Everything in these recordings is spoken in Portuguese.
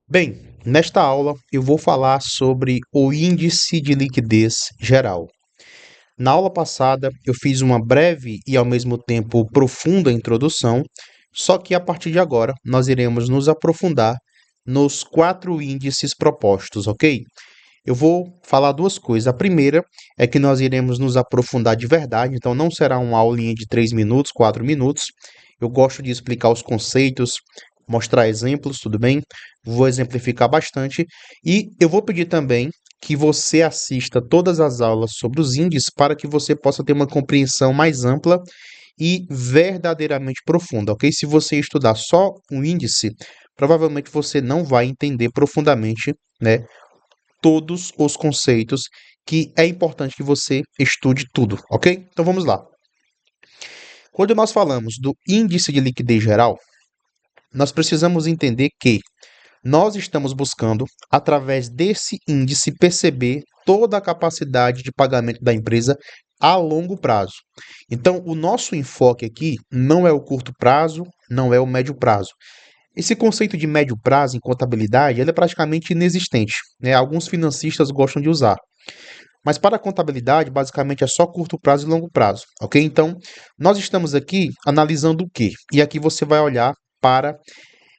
Bem, nesta aula eu vou falar sobre o índice de liquidez geral. Na aula passada eu fiz uma breve e ao mesmo tempo profunda introdução, só que a partir de agora nós iremos nos aprofundar nos quatro índices propostos, ok? Eu vou falar duas coisas. A primeira é que nós iremos nos aprofundar de verdade, então não será uma aulinha de 3 minutos, 4 minutos. Eu gosto de explicar os conceitos, mostrar exemplos, tudo bem? Vou exemplificar bastante. E eu vou pedir também que você assista todas as aulas sobre os índices para que você possa ter uma compreensão mais ampla e verdadeiramente profunda, ok? Se você estudar só um índice, provavelmente você não vai entender profundamente, né, todos os conceitos que é importante que você estude tudo, ok? Então vamos lá. Quando nós falamos do índice de liquidez geral, nós precisamos entender que nós estamos buscando, através desse índice, perceber toda a capacidade de pagamento da empresa a longo prazo. Então, o nosso enfoque aqui não é o curto prazo, não é o médio prazo. Esse conceito de médio prazo em contabilidade ele é praticamente inexistente, né? Alguns financistas gostam de usar. Mas para a contabilidade, basicamente é só curto prazo e longo prazo, ok? Então, nós estamos aqui analisando o quê? E aqui você vai olhar para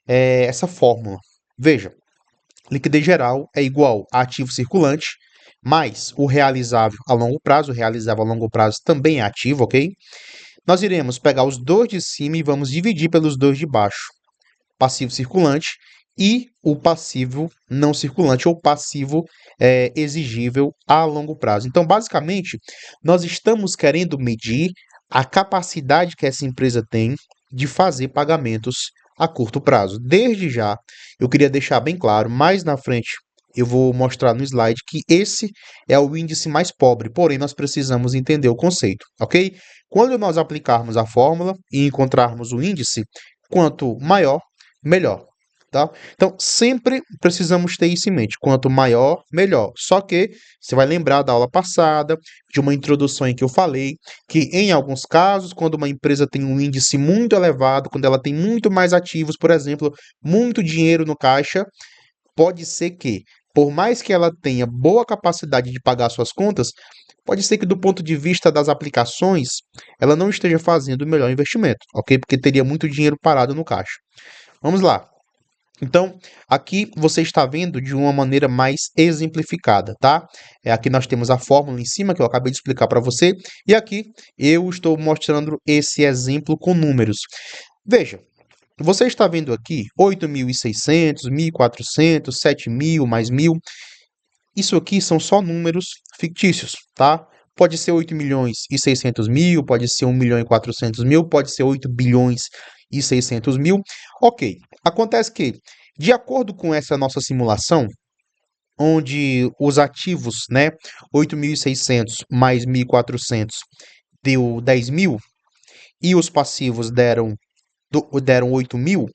essa fórmula. Veja, liquidez geral é igual a ativo circulante mais o realizável a longo prazo. O realizável a longo prazo também é ativo, ok? Nós iremos pegar os dois de cima e vamos dividir pelos dois de baixo. Passivo circulante e o passivo não circulante ou passivo exigível a longo prazo. Então, basicamente, nós estamos querendo medir a capacidade que essa empresa tem de fazer pagamentos a curto prazo. Desde já, eu queria deixar bem claro, mais na frente eu vou mostrar no slide que esse é o índice mais pobre, porém nós precisamos entender o conceito, ok? Quando nós aplicarmos a fórmula e encontrarmos o índice, quanto maior, melhor, tá? Então, sempre precisamos ter isso em mente. Quanto maior, melhor. Só que você vai lembrar da aula passada, de uma introdução em que eu falei que, em alguns casos, quando uma empresa tem um índice muito elevado, quando ela tem muito mais ativos, por exemplo, muito dinheiro no caixa, pode ser que, por mais que ela tenha boa capacidade de pagar suas contas, pode ser que, do ponto de vista das aplicações, ela não esteja fazendo o melhor investimento, ok? Porque teria muito dinheiro parado no caixa. Vamos lá. Então, aqui você está vendo de uma maneira mais exemplificada, tá? Aqui nós temos a fórmula em cima que eu acabei de explicar para você, e aqui eu estou mostrando esse exemplo com números. Veja, você está vendo aqui 8.600, 1.400, 7.000 mais 1.000. Isso aqui são só números fictícios, tá? Pode ser 8.600.000, pode ser 1.400.000, pode ser 8.600.000. Ok. Acontece que, de acordo com essa nossa simulação, onde os ativos, né, 8.600 mais 1.400 deu 10.000 e os passivos deram 8.000,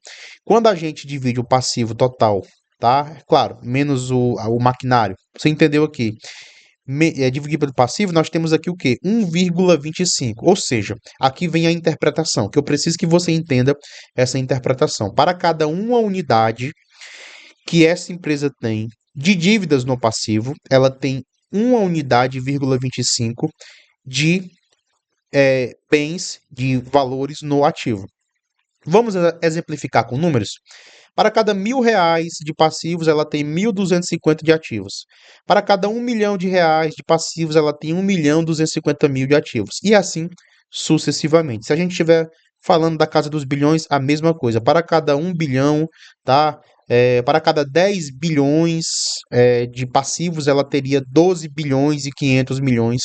quando a gente divide o passivo total, tá? Claro, menos o maquinário. Você entendeu aqui? Dividir pelo passivo, nós temos aqui o quê? 1,25. Ou seja, aqui vem a interpretação, que eu preciso que você entenda essa interpretação. Para cada uma unidade que essa empresa tem de dívidas no passivo, ela tem uma unidade, 25 de bens, de valores no ativo. Vamos exemplificar com números? Para cada R$ 1.000 de passivos, ela tem 1.250 de ativos. Para cada R$ 1.000.000 de passivos, ela tem 1.250.000 de ativos. E assim sucessivamente. Se a gente estiver falando da casa dos bilhões, a mesma coisa. Para cada 1 bilhão, tá? Para cada 10 bilhões de passivos, ela teria 12 bilhões e 500 milhões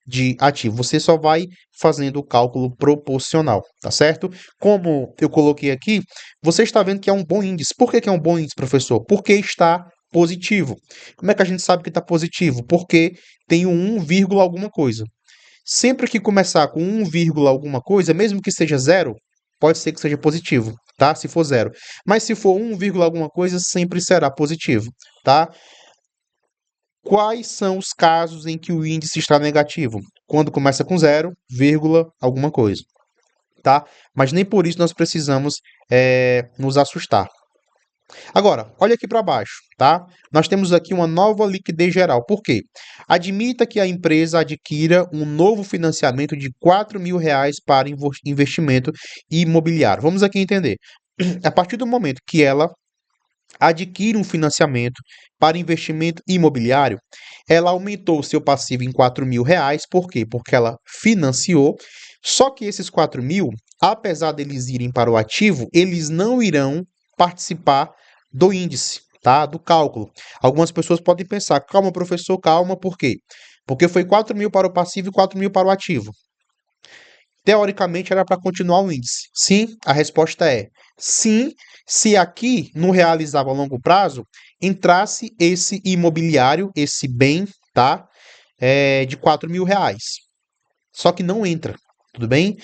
de ativo. Você só vai fazendo o cálculo proporcional, tá certo? Como eu coloquei aqui, você está vendo que é um bom índice. Por que é um bom índice, professor? Porque está positivo. Como é que a gente sabe que está positivo? Porque tem um 1, alguma coisa. Sempre que começar com 1, alguma coisa, mesmo que seja zero, pode ser que seja positivo, tá? Se for zero. Mas se for 1, alguma coisa, sempre será positivo, tá? Quais são os casos em que o índice está negativo? Quando começa com zero, vírgula, alguma coisa, tá? Mas nem por isso nós precisamos nos assustar. Agora, olha aqui para baixo, tá? Nós temos aqui uma nova liquidez geral. Por quê? Admita que a empresa adquira um novo financiamento de R$ 4.000 para investimento imobiliário. Vamos aqui entender. A partir do momento que ela adquire um financiamento para investimento imobiliário, ela aumentou o seu passivo em R$ 4.000. Por quê? Porque ela financiou. Só que esses 4.000, apesar deles irem para o ativo, eles não irão participar do índice, tá? Do cálculo. Algumas pessoas podem pensar, calma, professor, calma, por quê? Porque foi 4.000 para o passivo e 4.000 para o ativo. Teoricamente era para continuar o índice. Sim, a resposta é sim, se aqui no realizava a longo prazo entrasse esse imobiliário, esse bem, tá? De R$ 4.000. Só que não entra, tudo bem?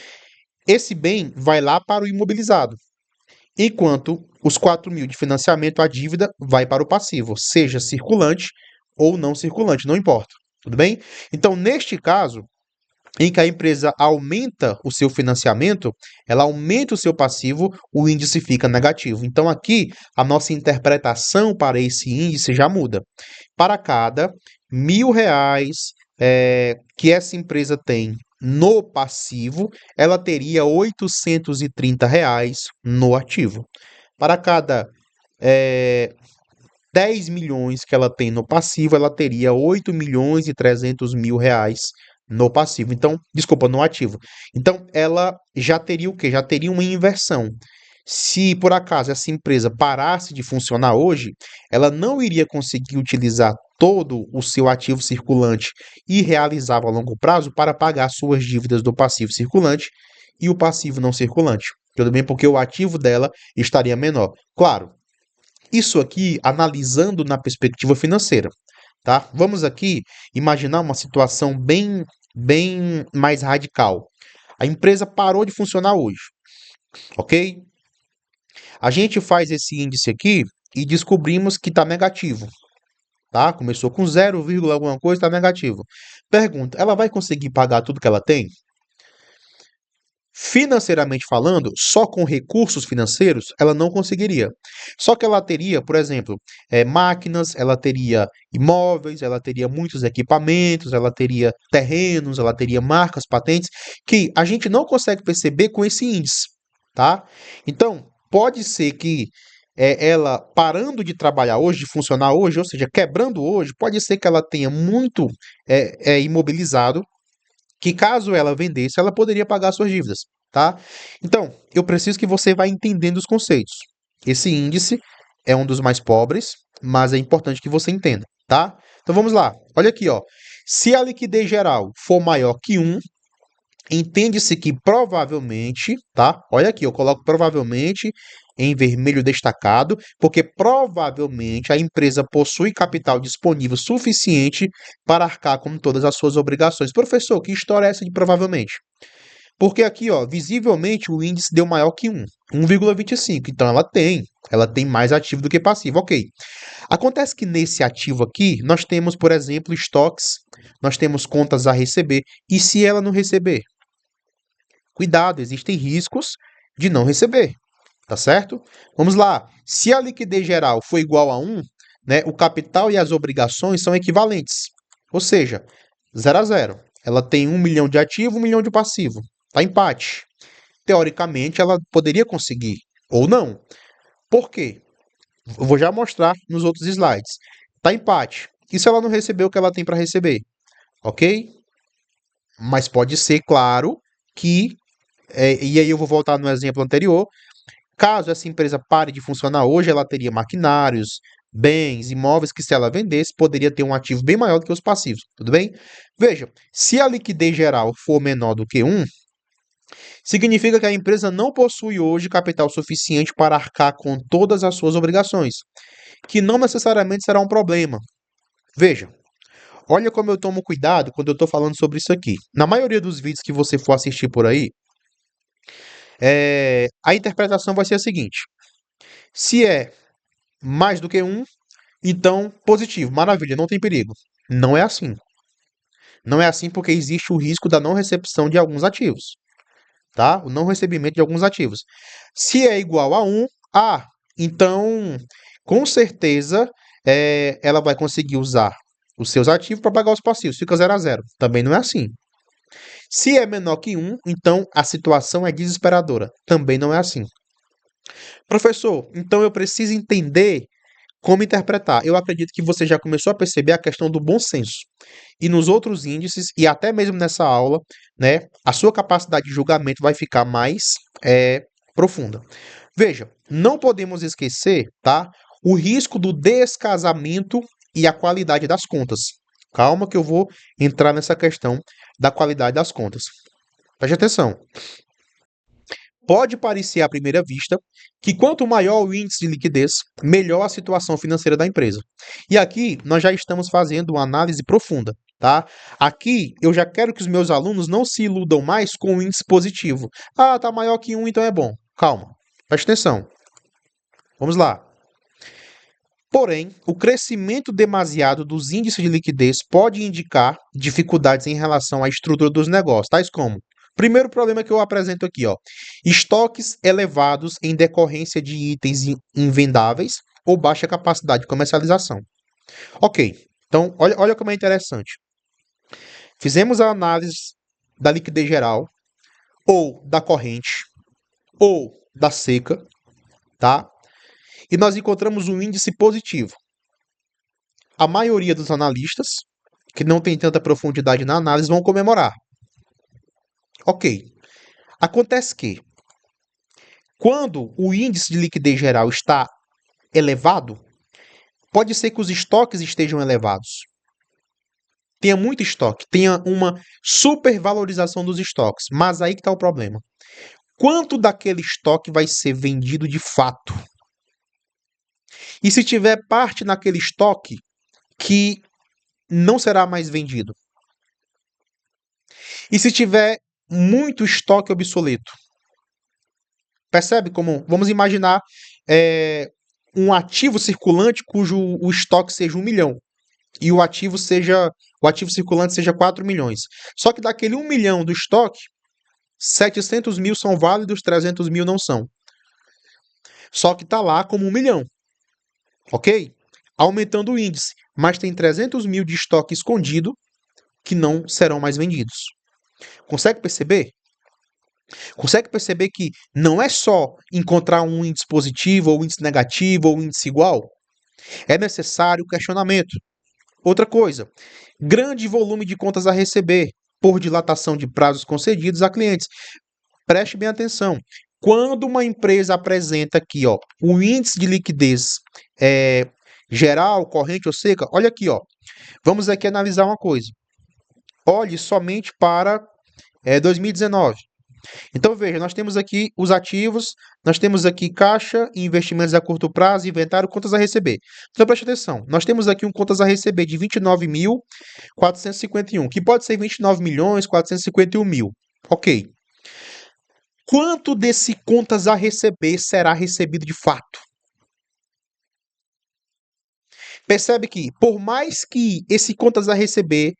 Esse bem vai lá para o imobilizado, enquanto os 4.000 de financiamento, a dívida, vai para o passivo, seja circulante ou não circulante, não importa, tudo bem? Então, neste caso, em que a empresa aumenta o seu financiamento, ela aumenta o seu passivo, o índice fica negativo. Então, aqui, a nossa interpretação para esse índice já muda. Para cada R$ 1.000 que essa empresa tem no passivo, ela teria R$ 830 no ativo. Para cada 10 milhões que ela tem no passivo, ela teria 8.300.000 reais no passivo. Então, desculpa, no ativo. Então, ela já teria o quê? Já teria uma inversão. Se por acaso essa empresa parasse de funcionar hoje, ela não iria conseguir utilizar todo o seu ativo circulante e realizava a longo prazo para pagar suas dívidas do passivo circulante e o passivo não circulante. Tudo bem? Porque o ativo dela estaria menor. Claro, isso aqui analisando na perspectiva financeira, tá? Vamos aqui imaginar uma situação bem mais radical. A empresa parou de funcionar hoje, ok? A gente faz esse índice aqui e descobrimos que está negativo, tá? Começou com 0, alguma coisa, está negativo. Pergunta, ela vai conseguir pagar tudo que ela tem? Financeiramente falando, só com recursos financeiros, ela não conseguiria. Só que ela teria, por exemplo, máquinas, ela teria imóveis, ela teria muitos equipamentos, ela teria terrenos, ela teria marcas, patentes, que a gente não consegue perceber com esse índice, tá? Então, pode ser que ela parando de trabalhar hoje, de funcionar hoje, ou seja, quebrando hoje, pode ser que ela tenha muito imobilizado que caso ela vendesse, ela poderia pagar suas dívidas, tá? Então, eu preciso que você vá entendendo os conceitos. Esse índice é um dos mais pobres, mas é importante que você entenda, tá? Então vamos lá. Olha aqui, ó. Se a liquidez geral for maior que 1, entende-se que provavelmente, tá? Olha aqui, eu coloco provavelmente em vermelho destacado, porque provavelmente a empresa possui capital disponível suficiente para arcar com todas as suas obrigações. Professor, que história é essa de provavelmente? Porque aqui, ó, visivelmente o índice deu maior que 1, 1,25. Então ela tem mais ativo do que passivo, ok. Acontece que nesse ativo aqui, nós temos, por exemplo, estoques, nós temos contas a receber. E se ela não receber? Cuidado, existem riscos de não receber, tá certo? Vamos lá. Se a liquidez geral for igual a 1, né, o capital e as obrigações são equivalentes. Ou seja, 0 a 0. Ela tem 1 milhão de ativo, 1 milhão de passivo. Tá empate. Teoricamente, ela poderia conseguir, ou não. Por quê? Eu vou já mostrar nos outros slides. Tá empate. E se ela não receber o que ela tem para receber? Ok? Mas pode ser, claro, que e aí eu vou voltar no exemplo anterior. Caso essa empresa pare de funcionar hoje, ela teria maquinários, bens, imóveis que, se ela vendesse, poderia ter um ativo bem maior do que os passivos. Tudo bem? Veja, se a liquidez geral for menor do que 1, significa que a empresa não possui hoje capital suficiente para arcar com todas as suas obrigações, que não necessariamente será um problema. Veja, olha como eu tomo cuidado quando eu estou falando sobre isso aqui. Na maioria dos vídeos que você for assistir por aí, a interpretação vai ser a seguinte: se é mais do que 1, então positivo, maravilha, não tem perigo. Não é assim. Não é assim porque existe o risco da não recepção de alguns ativos, tá? O não recebimento de alguns ativos. Se é igual a 1, Então, com certeza, ela vai conseguir usar os seus ativos para pagar os passivos. Fica 0 a 0. Também não é assim. Se é menor que um, então a situação é desesperadora. Também não é assim. Professor, então eu preciso entender como interpretar. Eu acredito que você já começou a perceber a questão do bom senso. E nos outros índices, e até mesmo nessa aula, né, a sua capacidade de julgamento vai ficar mais profunda. Veja, não podemos esquecer, tá, o risco do descasamento e a qualidade das contas. Calma que eu vou entrar nessa questão da qualidade das contas. Preste atenção. Pode parecer à primeira vista que quanto maior o índice de liquidez, melhor a situação financeira da empresa. E aqui nós já estamos fazendo uma análise profunda, tá? Aqui eu já quero que os meus alunos não se iludam mais com o índice positivo. Ah, tá maior que um, então é bom. Calma. Preste atenção. Vamos lá. Porém, o crescimento demasiado dos índices de liquidez pode indicar dificuldades em relação à estrutura dos negócios, tais como: primeiro problema que eu apresento aqui, ó, estoques elevados em decorrência de itens invendáveis ou baixa capacidade de comercialização. Ok, então olha como é interessante. Fizemos a análise da liquidez geral, ou da corrente, ou da seca, tá? E nós encontramos um índice positivo. A maioria dos analistas, que não tem tanta profundidade na análise, vão comemorar. Ok. Acontece que, quando o índice de liquidez geral está elevado, pode ser que os estoques estejam elevados. Tenha muito estoque, tenha uma supervalorização dos estoques. Mas aí que está o problema. Quanto daquele estoque vai ser vendido de fato? E se tiver parte naquele estoque que não será mais vendido? E se tiver muito estoque obsoleto? Percebe como? Vamos imaginar um ativo circulante cujo o estoque seja 1 milhão e o ativo circulante seja 4 milhões. Só que daquele 1 milhão do estoque, 700 mil são válidos, 300 mil não são. Só que está lá como 1 milhão, ok? Aumentando o índice, mas tem 300 mil de estoque escondido que não serão mais vendidos. Consegue perceber? Consegue perceber que não é só encontrar um índice positivo, ou índice negativo, ou índice igual? É necessário questionamento. Outra coisa, grande volume de contas a receber por dilatação de prazos concedidos a clientes. Preste bem atenção. Quando uma empresa apresenta aqui, ó, o índice de liquidez geral, corrente ou seca, olha aqui, ó. Vamos aqui analisar uma coisa. Olhe somente para 2019. Então, veja, nós temos aqui os ativos, nós temos aqui caixa, investimentos a curto prazo, inventário, contas a receber. Então, preste atenção, nós temos aqui um contas a receber de 29.451, que pode ser 29.451.000. Ok. Quanto desse contas a receber será recebido de fato? Percebe que, por mais que esse contas a receber,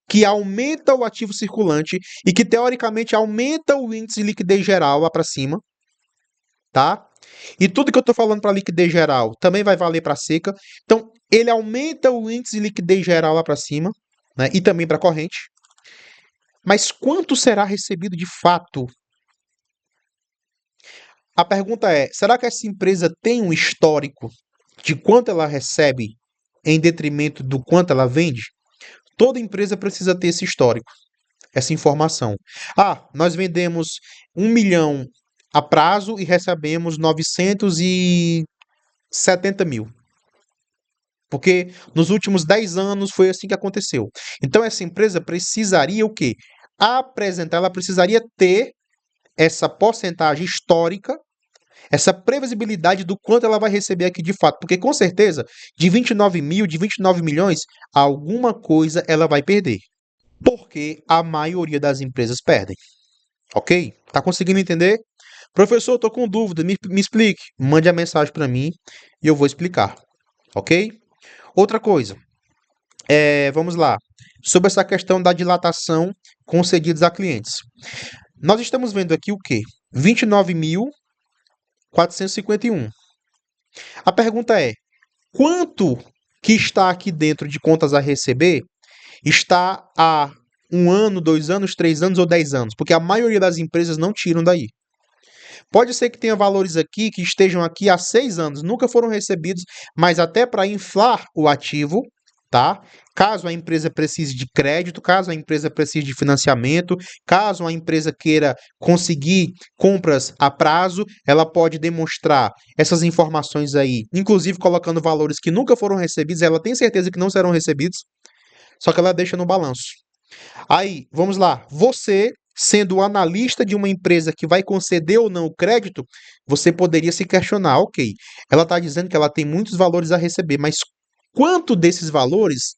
que aumenta o ativo circulante e que teoricamente aumenta o índice de liquidez geral lá para cima, tá? E tudo que eu estou falando para liquidez geral também vai valer para seca. Então, ele aumenta o índice de liquidez geral lá para cima, né? E também para corrente. Mas quanto será recebido de fato? A pergunta é: será que essa empresa tem um histórico de quanto ela recebe em detrimento do quanto ela vende? Toda empresa precisa ter esse histórico, essa informação. Ah, nós vendemos 1 milhão a prazo e recebemos 970 mil. Porque nos últimos 10 anos foi assim que aconteceu. Então essa empresa precisaria o quê? Apresentar, ela precisaria ter essa porcentagem histórica, essa previsibilidade do quanto ela vai receber aqui de fato. Porque com certeza, de 29 mil, de 29 milhões, alguma coisa ela vai perder. Porque a maioria das empresas perdem. Ok? Tá conseguindo entender? Professor, estou com dúvida, me explique. Mande a mensagem para mim e eu vou explicar. Ok? Outra coisa, vamos lá. Sobre essa questão da dilatação concedidos a clientes. Nós estamos vendo aqui o quê? 29.451. A pergunta é: quanto que está aqui dentro de contas a receber está há 1 ano, 2 anos, 3 anos ou 10 anos? Porque a maioria das empresas não tiram daí. Pode ser que tenha valores aqui que estejam aqui há 6 anos, nunca foram recebidos, mas até para inflar o ativo, tá? Caso a empresa precise de crédito, caso a empresa precise de financiamento, caso a empresa queira conseguir compras a prazo, ela pode demonstrar essas informações aí, inclusive colocando valores que nunca foram recebidos, ela tem certeza que não serão recebidos, só que ela deixa no balanço. Aí, vamos lá. Você, sendo o analista de uma empresa que vai conceder ou não o crédito, você poderia se questionar, ok, ela está dizendo que ela tem muitos valores a receber, mas quanto desses valores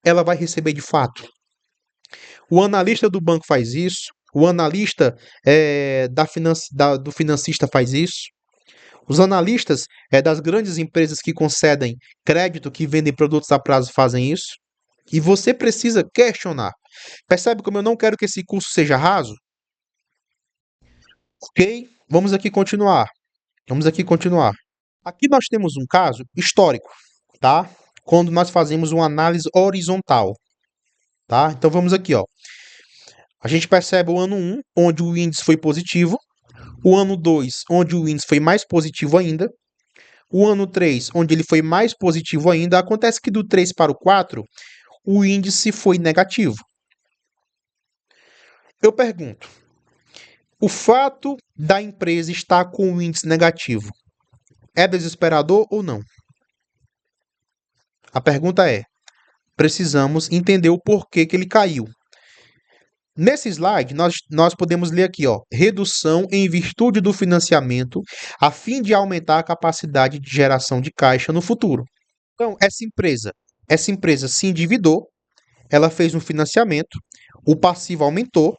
ela vai receber de fato? O analista do banco faz isso, o analista do financista faz isso, os analistas das grandes empresas que concedem crédito, que vendem produtos a prazo, fazem isso. E você precisa questionar. Percebe como eu não quero que esse curso seja raso? Ok? Vamos aqui continuar. Vamos aqui continuar. Aqui nós temos um caso histórico, tá? Quando nós fazemos uma análise horizontal, tá? Então vamos aqui, ó. A gente percebe o ano 1, onde o índice foi positivo, o ano 2, onde o índice foi mais positivo ainda, o ano 3, onde ele foi mais positivo ainda. Acontece que do 3 para o 4, o índice foi negativo. Eu pergunto, o fato da empresa estar com o índice negativo é desesperador ou não? A pergunta é: precisamos entender o porquê que ele caiu. Nesse slide, nós podemos ler aqui, ó, redução em virtude do financiamento, a fim de aumentar a capacidade de geração de caixa no futuro. Então, essa empresa se endividou, ela fez um financiamento, o passivo aumentou,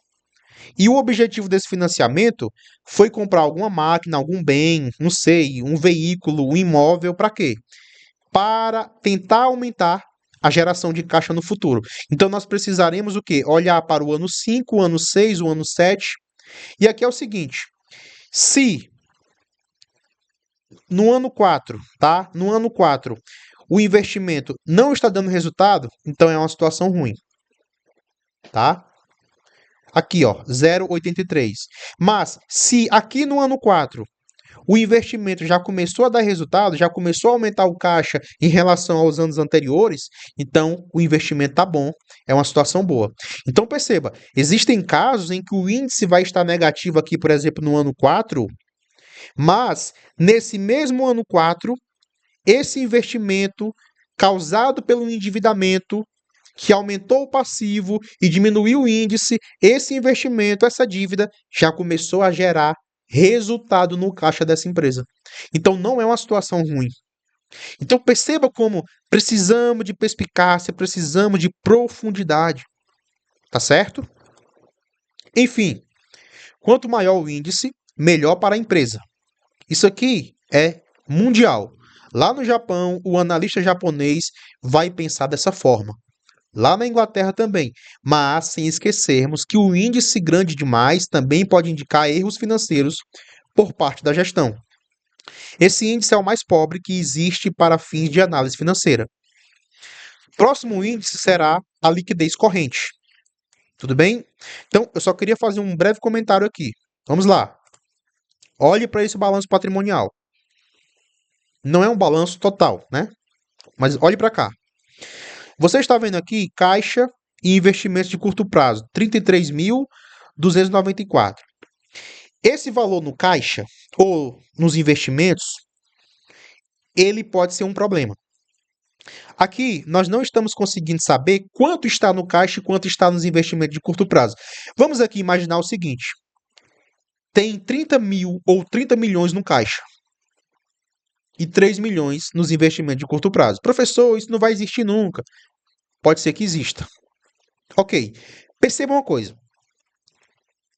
e o objetivo desse financiamento foi comprar alguma máquina, algum bem, não sei, um veículo, um imóvel, para quê? Para tentar aumentar a geração de caixa no futuro. Então nós precisaremos o quê? Olhar para o ano 5, o ano 6, o ano 7. E aqui é o seguinte: se no ano 4, tá? No ano 4, o investimento não está dando resultado, então é uma situação ruim, tá? Aqui, ó, 0,83. Mas se aqui no ano 4 o investimento já começou a dar resultado, já começou a aumentar o caixa em relação aos anos anteriores, então o investimento está bom, é uma situação boa. Então perceba, existem casos em que o índice vai estar negativo aqui, por exemplo, no ano 4, mas nesse mesmo ano 4, esse investimento causado pelo endividamento que aumentou o passivo e diminuiu o índice, esse investimento, essa dívida já começou a gerar resultado no caixa dessa empresa. Então não é uma situação ruim. Então perceba como precisamos de perspicácia, precisamos de profundidade, tá certo? Enfim, quanto maior o índice, melhor para a empresa. Isso aqui é mundial. Lá no Japão, o analista japonês vai pensar dessa forma. Lá na Inglaterra também, mas sem esquecermos que o índice grande demais também pode indicar erros financeiros por parte da gestão. Esse índice é o mais pobre que existe para fins de análise financeira. Próximo índice será a liquidez corrente. Tudo bem? Então, eu só queria fazer um breve comentário aqui. Vamos lá. Olhe para esse balanço patrimonial. Não é um balanço total, né? Mas olhe para cá. Você está vendo aqui caixa e investimentos de curto prazo, 33.294. Esse valor no caixa ou nos investimentos, ele pode ser um problema. Aqui, nós não estamos conseguindo saber quanto está no caixa e quanto está nos investimentos de curto prazo. Vamos aqui imaginar o seguinte: tem 30 mil ou 30 milhões no caixa e 3 milhões nos investimentos de curto prazo. Professor, isso não vai existir nunca. Pode ser que exista. Ok. Perceba uma coisa.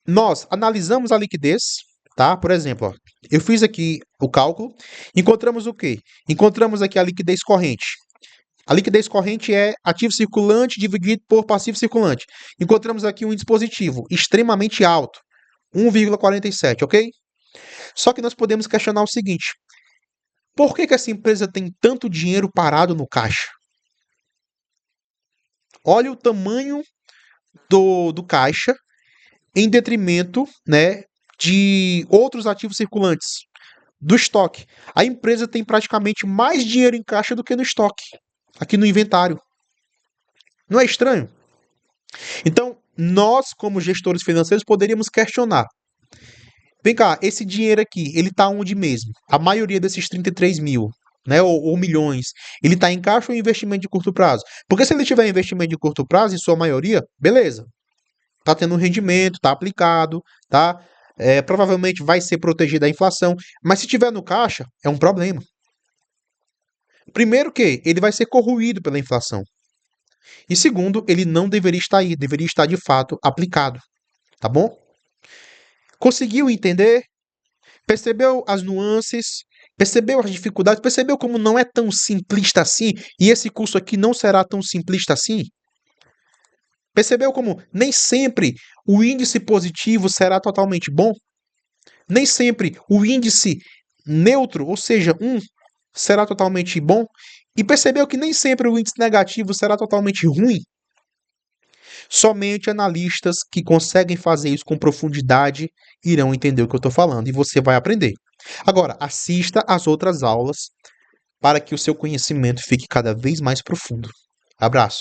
Nós analisamos a liquidez, tá? Por exemplo, ó, eu fiz aqui o cálculo, encontramos o quê? Encontramos aqui a liquidez corrente. A liquidez corrente é ativo circulante dividido por passivo circulante. Encontramos aqui um dispositivo extremamente alto, 1,47, ok? Só que nós podemos questionar o seguinte: Por que que essa empresa tem tanto dinheiro parado no caixa? Olha o tamanho do caixa em detrimento, né, de outros ativos circulantes, do estoque. A empresa tem praticamente mais dinheiro em caixa do que no estoque, aqui no inventário. Não é estranho? Então, nós, como gestores financeiros, poderíamos questionar. Vem cá, esse dinheiro aqui, ele está onde mesmo? A maioria desses 33 mil, né, ou milhões, ele está em caixa ou em investimento de curto prazo? Porque se ele tiver investimento de curto prazo, em sua maioria, beleza. Tá tendo um rendimento, tá aplicado, tá? Provavelmente vai ser protegido da inflação. Mas se tiver no caixa, é um problema. Primeiro que ele vai ser corroído pela inflação. E segundo, ele não deveria estar aí, deveria estar de fato aplicado. Tá bom? Conseguiu entender? Percebeu as nuances? Percebeu as dificuldades? Percebeu como não é tão simplista assim? E esse curso aqui não será tão simplista assim? Percebeu como nem sempre o índice positivo será totalmente bom? Nem sempre o índice neutro, ou seja, será totalmente bom? E percebeu que nem sempre o índice negativo será totalmente ruim? Somente analistas que conseguem fazer isso com profundidade irão entender o que eu estou falando e você vai aprender. Agora, assista às outras aulas para que o seu conhecimento fique cada vez mais profundo. Abraço.